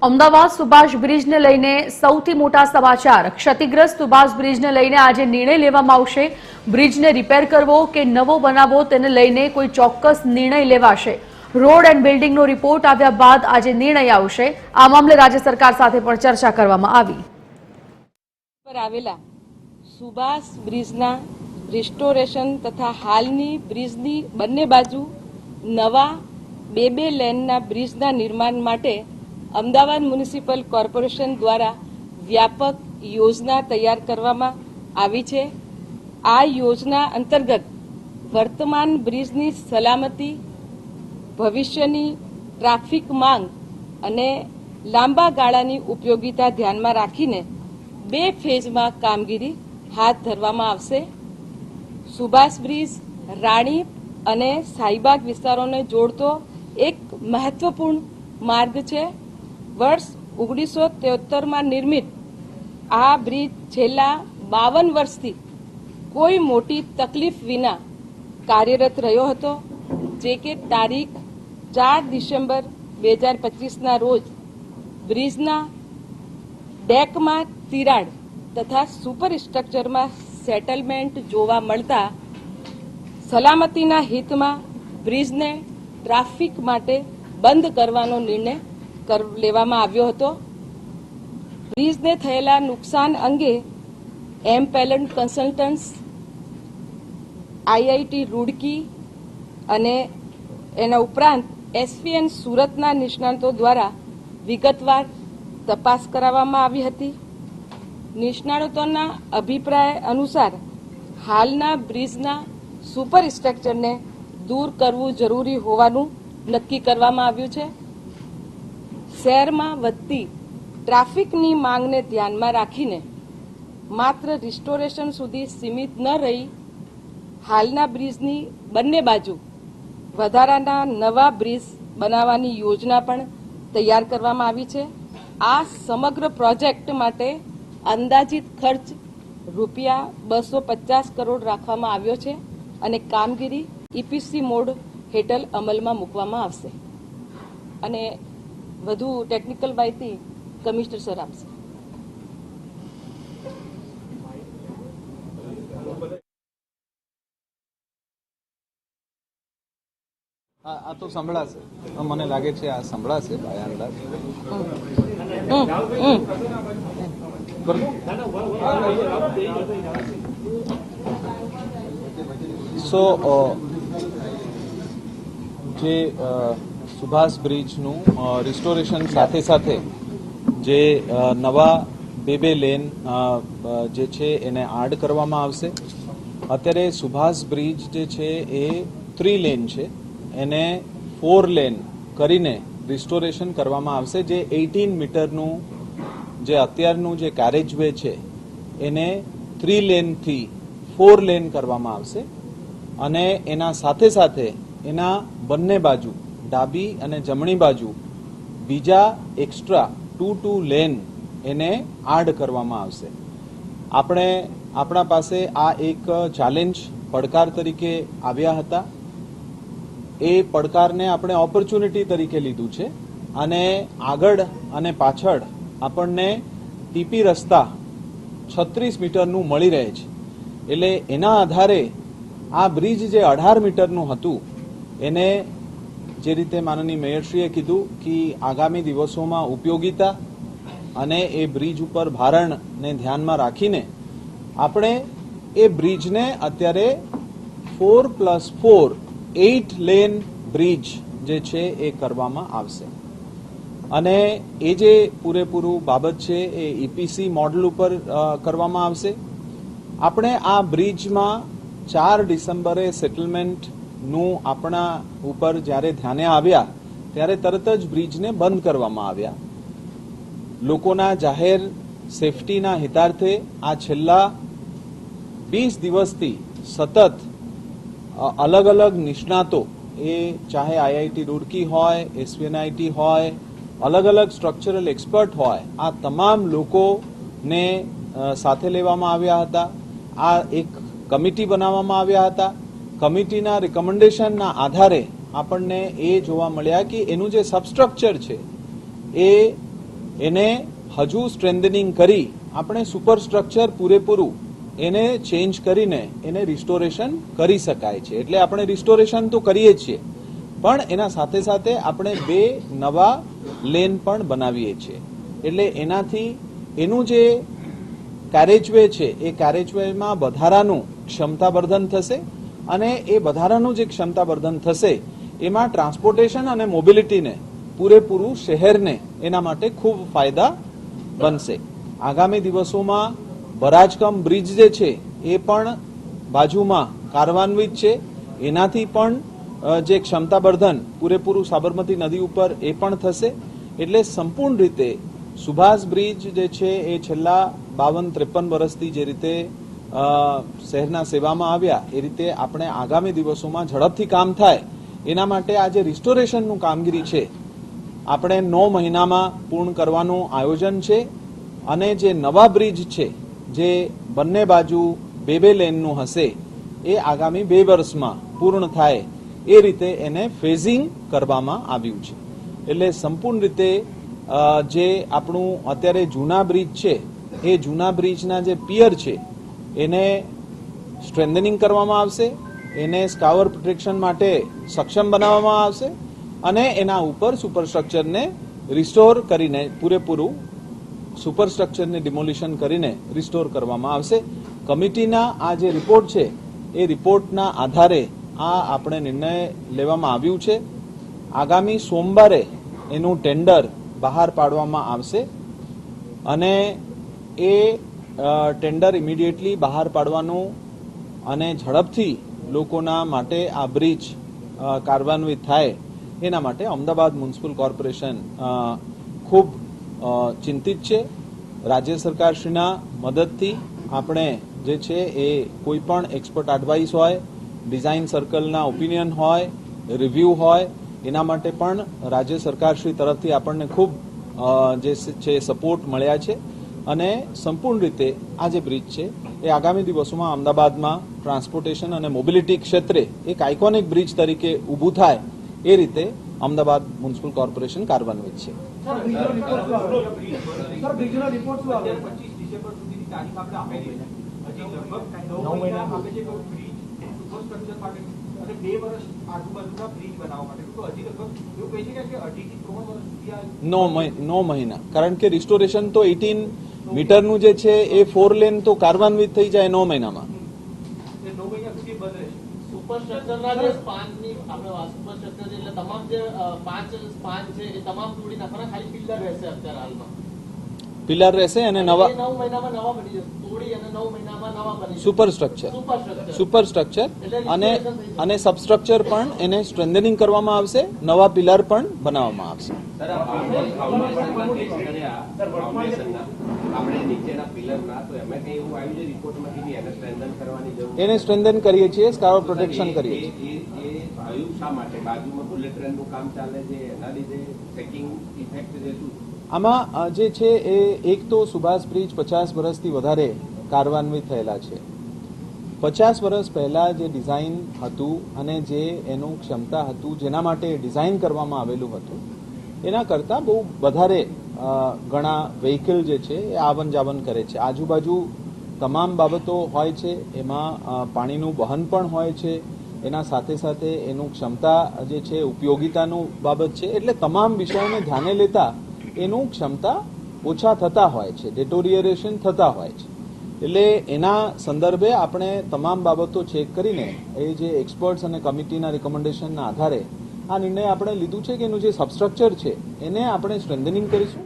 અમદાવાદ સુભાષ બ્રિજને લઈને સૌથી મોટા સમાચાર। ક્ષતિગ્રસ્ત સુભાષ બ્રિજને લઈને આજે નિર્ણય લેવામાં આવશે। બ્રિજને રિપેર કરવો કે નવો બનાવવો તેને લઈને કોઈ ચોક્કસ નિર્ણય લેવાશે। રોડ એન્ડ બિલ્ડિંગનો રિપોર્ટ આવ્યા બાદ આજે નિર્ણય આવશે। આ મામલે રાજ્ય સરકાર સાથે પણ ચર્ચા કરવામાં આવી। પર આવેલા સુભાષ બ્રિજના રિસ્ટોરેશન તથા હાલની બ્રિજની બંને બાજુ નવા બે લેનના બ્રિજના નિર્માણ માટે અમદાવાદ મ્યુનિસિપલ કોર્પોરેશન દ્વારા વ્યાપક યોજના તૈયાર કરવામાં આવી છે। આ યોજના અંતર્ગત વર્તમાન બ્રિજની સલામતી, ભવિષ્યની ટ્રાફિક માંગ અને લાંબા ગાળાની ઉપયોગિતા ધ્યાનમાં રાખીને 2 ફેઝમાં કામગીરી હાથ ધરવામાં આવશે। સુભાષ બ્રિજ રાણી અને શાહીબાગ વિસ્તારોને જોડતો એક મહત્વપૂર્ણ માર્ગ છે। વર્ષ 1973માં નિર્મિત આ બ્રિજ છેલ્લા 52 વર્ષથી કોઈ મોટી તકલીફ વિના કાર્યરત રહ્યો હતો, જે કે તારીખ 4 ડિસેમ્બર 2025ના રોજ બ્રિજના ડેકમાં તિરાડ તથા સુપર સ્ટ્રક્ચરમાં સેટલમેન્ટ જોવા મળતા સલામતીના હિતમાં બ્રિજને ટ્રાફિક માટે બંધ કરવાનો નિર્ણય લેવામાં આવ્યો હતો। બ્રિજને થયેલા નુકસાન અંગે એમ્પેલન્ટ કન્સલ્ટન્ટ્સ, આઈઆઈટી રૂડકી અને એના ઉપરાંત એસવીએન સુરતના નિષ્ણાતો દ્વારા વિગતવાર તપાસ કરાવવામાં આવી હતી। નિષ્ણાતોના અભિપ્રાય અનુસાર હાલના બ્રિજના સુપર સ્ટ્રક્ચરને દૂર કરવું જરૂરી હોવાનું નક્કી કરવામાં આવ્યું છે। શહેરમાં વધતી ટ્રાફિકની માંગને ધ્યાનમાં રાખીને માત્ર રિસ્ટોરેશન સુધી સીમિત ન રહી હાલના બ્રિજની બંને બાજુ વધારાના નવા બ્રિજ બનાવવાની યોજના પણ તૈયાર કરવામાં આવી છે। આ સમગ્ર પ્રોજેક્ટ માટે અંદાજિત ખર્ચ રૂપિયા 250 કરોડ રાખવામાં આવ્યો છે અને કામગીરી ઈપીસી મોડ હેઠળ અમલમાં મૂકવામાં આવશે। અને વધુ ટેકનિકલ માહિતી કમિશનર સર આપશે। આ તો સંભળાશે, મને લાગે છે આ સંભળાશે બાય અંદાજ। સો જે સુભાષ બ્રિજનું રિસ્ટોરેશન સાથે સાથે જે નવા બે લેન જે છે એને આડ કરવામાં આવશે। અત્યારે સુભાષ બ્રિજ જે છે એ 3 લેન છે, એને 4 લેન કરીને રિસ્ટોરેશન કરવામાં આવશે। જે 18 મીટરનું જે અત્યારનું જે કેરેજ વે છે એને 3 લેનથી 4 લેન કરવામાં આવશે અને એના સાથે સાથે એના બંને બાજુ ડાબી અને જમણી બાજુ બીજા એક્સ્ટ્રા 2 લેન એને આડ કરવામાં આવશે। આપણા પાસે આ એક ચેલેન્જ પડકાર તરીકે આવ્યા હતા, એ પડકારને આપણે ઓપોર્ચ્યુનિટી તરીકે લીધું છે અને આગળ અને પાછળ આપણને ટીપી રસ્તા 36 મીટરનું મળી રહે છે। એટલે એના આધારે આ બ્રિજ જે 18 મીટરનું હતું એને જે રીતે માનનીય મેયરશ્રીએ કીધું કે આગામી દિવસોમાં ઉપયોગિતા અને એ બ્રિજ ઉપર ભારણને ધ્યાનમાં રાખીને આપણે એ બ્રિજને અત્યારે 4+4 8 લેન બ્રિજ જે છે એ કરવામાં આવશે અને એ જે પૂરેપૂરું બાબત છે એ ઈપીસી મોડલ ઉપર કરવામાં આવશે। આપણે આ બ્રિજમાં 4 ડિસેમ્બરે સેટલમેન્ટનું આપણા ઉપર જ્યારે ધ્યાને આવ્યા ત્યારે તરત જ બ્રિજને બંધ કરવામાં આવ્યા। લોકોના જાહેર સેફટીના હિતાર્થે આ છેલ્લા 20 દિવસથી સતત અલગ અલગ નિષ્ણાતો, એ ચાહે આઈઆઈટી રૂડકી હોય, એસવીએનઆઈટી હોય, અલગ અલગ સ્ટ્રક્ચરલ એક્સપર્ટ હોય, આ તમામ લોકોને સાથે લેવામાં આવ્યા હતા। આ એક કમિટી બનાવવામાં આવ્યા હતા। કમિટીના રિકમેન્ડેશનના આધારે આપણને એ જોવા મળ્યા કે એનું જે સબસ્ટ્રક્ચર છે એ એને હજુ સ્ટ્રેન્થનિંગ કરી આપણે સુપરસ્ટ્રક્ચર પૂરેપૂરું એને ચેન્જ કરીને એને રિસ્ટોરેશન કરી શકાય છે. એટલે આપણે રિસ્ટોરેશન તો કરીએ જ છીએ, પણ એના સાથે સાથે આપણે 2 નવા લેન પણ બનાવીએ છીએ. એટલે એનાથી એનું જે કેરેજવે છે એ કેરેજવેમાં વધારાનું ક્ષમતાવર્ધન થશે અને એ વધારાનું જે ક્ષમતાવર્ધન થશે એમાં ટ્રાન્સપોર્ટેશન અને મોબિલિટીને પૂરેપૂરું શહેરને એના માટે ખૂબ ફાયદા બનશે. આગામી દિવસોમાં બરાજકમ બ્રિજ જે છે એ પણ બાજુમાં કાર્યાન્વિત છે. એનાથી પણ જે ક્ષમતાવર્ધન પૂરેપૂરું સાબરમતી નદી ઉપર એ પણ થશે. એટલે સંપૂર્ણ રીતે સુભાષ બ્રિજ જે છે એ છેલ્લા 52-53 વર્ષથી જે રીતે શહેરના સેવામાં આવ્યા એ રીતે આપણે આગામી દિવસોમાં ઝડપથી કામ થાય એના માટે આ જે રિસ્ટોરેશનનું કામગીરી છે આપણે 9 મહિનામાં પૂર્ણ કરવાનું આયોજન છે. અને જે નવા બ્રિજ છે જે બંને બાજુ 2 લેનનું હશે એ આગામી 2 વર્ષમાં પૂર્ણ થાય એ રીતે એને ફેઝિંગ કરવામાં આવ્યું છે. એટલે સંપૂર્ણ રીતે જે આપણું અત્યારે જૂના બ્રિજ છે એ જૂના બ્રિજના જે પિયર છે એને સ્ટ્રેન્થનિંગ કરવામાં આવશે, એને સ્કાવર પ્રોટેક્શન માટે સક્ષમ બનાવવામાં આવશે અને એના ઉપર સુપરસ્ટ્રક્ચરને રિસ્ટોર કરીને પૂરેપૂરું સુપરસ્ટ્રક્ચરને ડિમોલિશન કરીને રિસ્ટોર કરવામાં આવશે. કમિટીના આ જે રિપોર્ટ છે એ રિપોર્ટના આધારે આ આપણે નિર્ણય લેવામાં આવ્યું છે. આગામી સોમવારે એનું ટેન્ડર બહાર પાડવામાં આવશે અને એ ટેન્ડર ઇમિડિયેટલી બહાર પાડવાનું અને ઝડપથી લોકોના માટે આ બ્રિજ કાર્યાન્વિત થાય એના માટે અમદાવાદ મ્યુનિસિપલ કોર્પોરેશન ખૂબ ચિંતિત છે. રાજ્ય સરકારશ્રીના મદદથી આપણે જે છે એ કોઈ પણ એક્સપર્ટ એડવાઇસ હોય, ડિઝાઇન સર્કલના ઓપિનિયન હોય, રિવ્યૂ હોય, એના માટે પણ રાજ્ય સરકારશ્રી તરફથી આપણને ખૂબ જે છે સપોર્ટ મળ્યા છે અને સંપૂર્ણ રીતે આ જે બ્રિજ છે એ આગામી દિવસોમાં અમદાવાદમાં ટ્રાન્સપોર્ટેશન અને મોબિલિટી ક્ષેત્રે એક આઇકોનિક બ્રિજ તરીકે ઊભું થાય એ રીતે અમદાવાદ મ્યુનિસિપલ કોર્પોરેશન કાર્યાન્વિત છે. નો મહિના, કારણ કે રિસ્ટોરેશન તો 18 મીટરનું જે છે એ 4 લેન તો કાર્યાન્વિત થઈ જાય 9 મહિનામાં. સુપરસ્ટ્રક્ચરના જે સ્પાનની આપણે સુપરસ્ટ્રક્ચર એટલે તમામ જે 5 સ્પાન છે એ તમામ તોડી નાખવાના, ખાલી પિલ્લર રહેશે અત્યારે હાલમાં. પિલર રહેશે અને નવા 9 મહિનામાં નવા બની જશે, તોડી અને 9 મહિનામાં નવા બની જશે. સુપરસ્ટ્રક્ચર અને સબસ્ટ્રક્ચર પણ એને સ્ટ્રેન્થનિંગ કરવામાં આવશે, નવા પિલર પણ બનાવવામાં આવશે. એને સ્ટ્રેન્થન કરીએ છીએ, સ્કાવર પ્રોટેક્શન કરીએ છીએ. આમાં જે છે એ એક તો સુભાષ બ્રિજ 50 વર્ષથી વધારે કાર્યાન્વિત થયેલા છે. 50 વર્ષ પહેલા જે ડિઝાઇન હતું અને જે એનું ક્ષમતા હતું જેના માટે ડિઝાઇન કરવામાં આવેલું હતું એના કરતાં બહુ વધારે ઘણા વ્હીકલ જે છે એ આવન જાવન કરે છે. આજુબાજુ તમામ બાબતો હોય છે, એમાં પાણીનું વહન પણ હોય છે, એના સાથે સાથે એનું ક્ષમતા જે છે ઉપયોગિતાનું બાબત છે. એટલે તમામ વિષયોને ધ્યાને લેતા એનું ક્ષમતા ઓછા થતા હોય છે, ડેટોરિયરેશન થતા હોય છે. એટલે એના સંદર્ભે આપણે તમામ બાબતો ચેક કરીને એ જે એક્સપર્ટ્સ અને કમિટીના રિકમેન્ડેશનના આધારે આ નિર્ણય આપણે લીધું છે કે એનું જે સબસ્ટ્રક્ચર છે એને આપણે સ્ટ્રેન્થનિંગ કરીશું